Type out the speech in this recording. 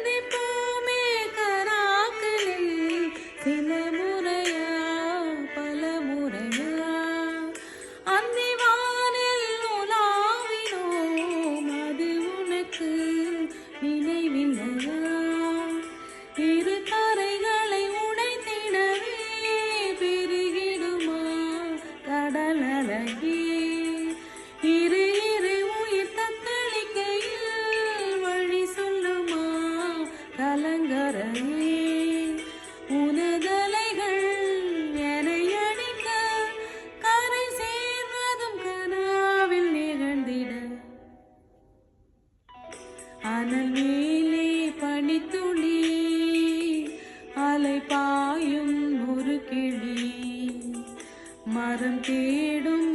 சந்திப்போமே கராக்களில் சில முறையா பல முறையா அந்திவானில் உலாவினோம் அது உனக்கு நினைவில்லையா இரு கரைகளை உடைத்திடவே பெருகிடுமா கடல் அழகே இரு இரு உயிர் தத்தளிக்கையில் வழி சொல்லுமா கலங்கரையே உனதலைகள் என்னை அடிக்க கரை சேர்வதும் கனாவில் நிகழ்ந்திட அனல் மேலே பனித்துளி அலை பாயும் ஒரு கிளி மரம் தேடும்